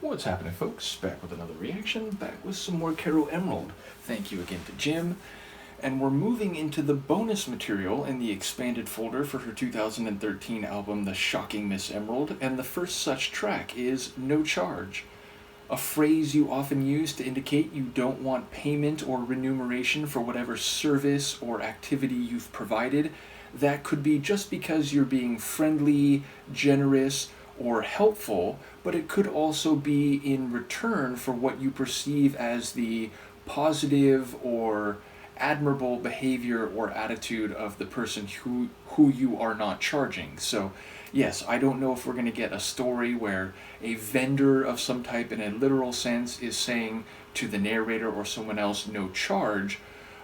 What's happening, folks? Back with another reaction, back with some more Caro Emerald. Thank you again to Jim. And we're moving into the bonus material in the expanded folder for her 2013 album, The Shocking Miss Emerald, and the first such track is No Charge, a phrase you often use to indicate you don't want payment or remuneration for whatever service or activity you've provided. That could be just because you're being friendly, generous, or helpful, but it could also be in return for what you perceive as the positive or admirable behavior or attitude of the person who you are not charging. So yes, I don't know if we're going to get a story where a vendor of some type in a literal sense is saying to the narrator or someone else no charge,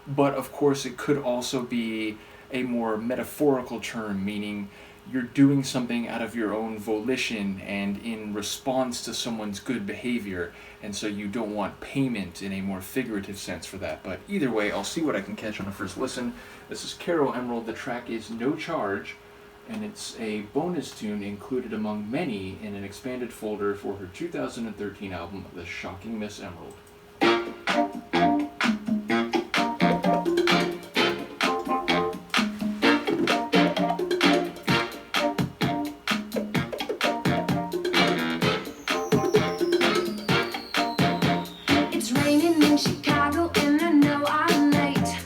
but of course it could also be a more metaphorical term, meaning you're doing something out of your own volition and in response to someone's good behavior, and so you don't want payment in a more figurative sense for that. But either way, I'll see what I can catch on a first listen. This is Caro Emerald. The track is No Charge, and it's a bonus tune included among many in an expanded folder for her 2013 album, The Shocking Miss Emerald. Chicago and I know I'm late.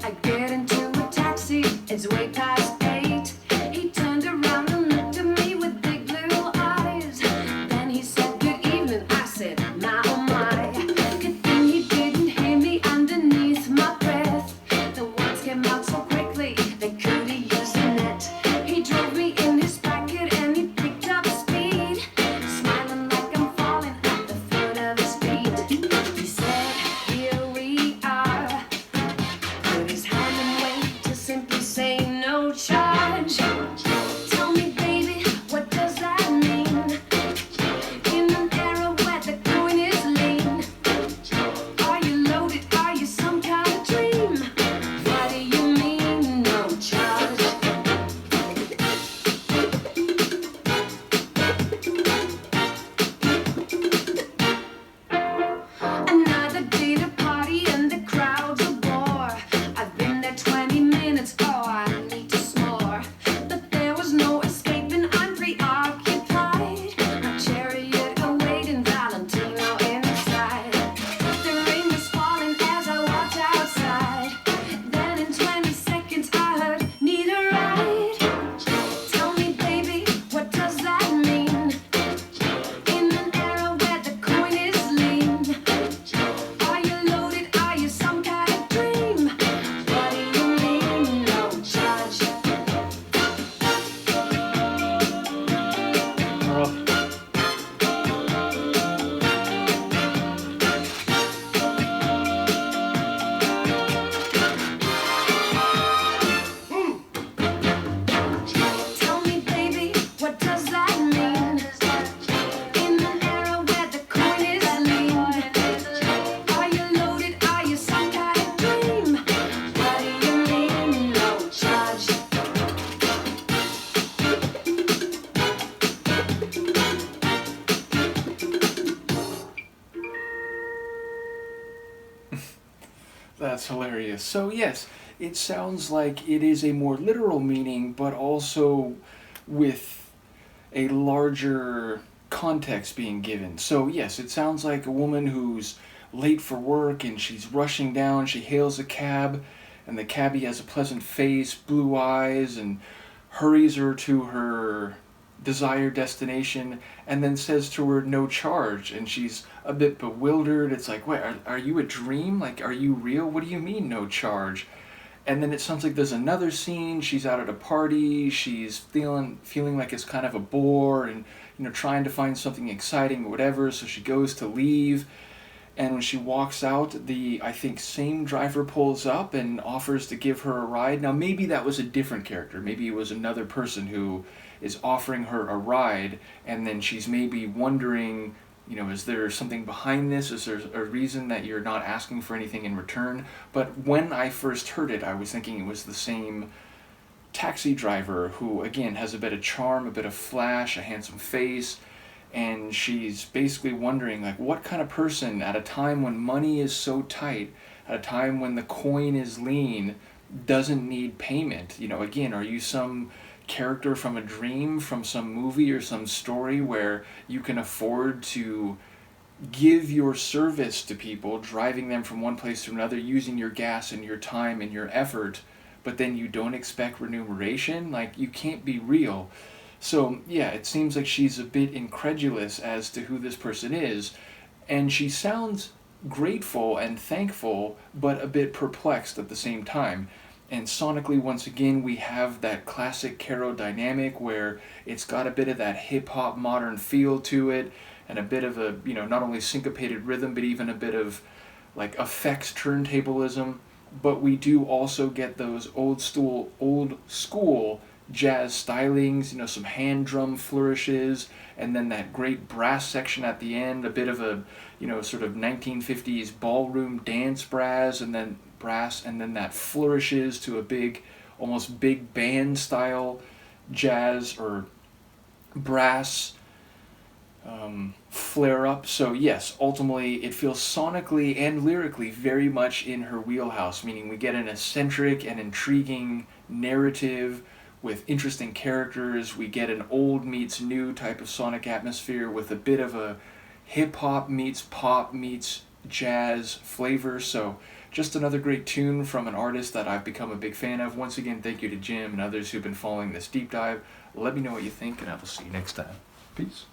I get into a taxi, it's way past 8. He turned around and looked at me with big blue eyes. Then he said, good evening. I said, my oh my. Good thing he didn't hear me underneath my breath. The words came out so quickly, they could have used a net. He drove me in his pocket and he picked up speed, smiling like I'm falling at the foot of his feet. He said, say no charge. Tell me, baby, what does that mean? In an era where the coin is lean, are you loaded? Are you some kind of dream? What do you mean, no charge? Another day to party and the crowd's a bore. I've been there 20 minutes. That's hilarious. So yes, it sounds like it is a more literal meaning, but also with a larger context being given. So yes, it sounds like a woman who's late for work and she's rushing down, she hails a cab, and the cabbie has a pleasant face, blue eyes, and hurries her to her desired destination, and then says to her no charge, and she's a bit bewildered. It's like, wait, are you a dream? Like, are you real? What do you mean no charge? And then it sounds like there's another scene, she's out at a party, she's feeling like it's kind of a bore, and trying to find something exciting or whatever, so she goes to leave, and when she walks out, the, I think, same driver pulls up and offers to give her a ride. Now maybe that was a different character, maybe it was another person who is offering her a ride, and then she's maybe wondering, is there something behind this? Is there a reason that you're not asking for anything in return? But when I first heard it, I was thinking it was the same taxi driver who, again, has a bit of charm, a bit of flash, a handsome face, and she's basically wondering, like, what kind of person at a time when money is so tight, at a time when the coin is lean, doesn't need payment? You know, again, are you some character from a dream, from some movie or some story where you can afford to give your service to people, driving them from one place to another, using your gas and your time and your effort, but then you don't expect remuneration? Like, you can't be real. So, yeah, it seems like she's a bit incredulous as to who this person is, and she sounds grateful and thankful, but a bit perplexed at the same time. And sonically, once again, we have that classic Caro dynamic where it's got a bit of that hip hop modern feel to it, and a bit of a, you know, not only syncopated rhythm, but even a bit of like effects turntablism. But we do also get those old school jazz stylings, you know, some hand drum flourishes, and then that great brass section at the end, a bit of a, you know, sort of 1950s ballroom dance brass, and then that flourishes to a big, almost big band style jazz or brass flare up. So yes, ultimately it feels sonically and lyrically very much in her wheelhouse, meaning we get an eccentric and intriguing narrative with interesting characters. We get an old meets new type of sonic atmosphere with a bit of a hip hop meets pop meets jazz flavor. So just another great tune from an artist that I've become a big fan of. Once again, thank you to Jim and others who've been following this deep dive. Let me know what you think, and I will see you next time. Peace.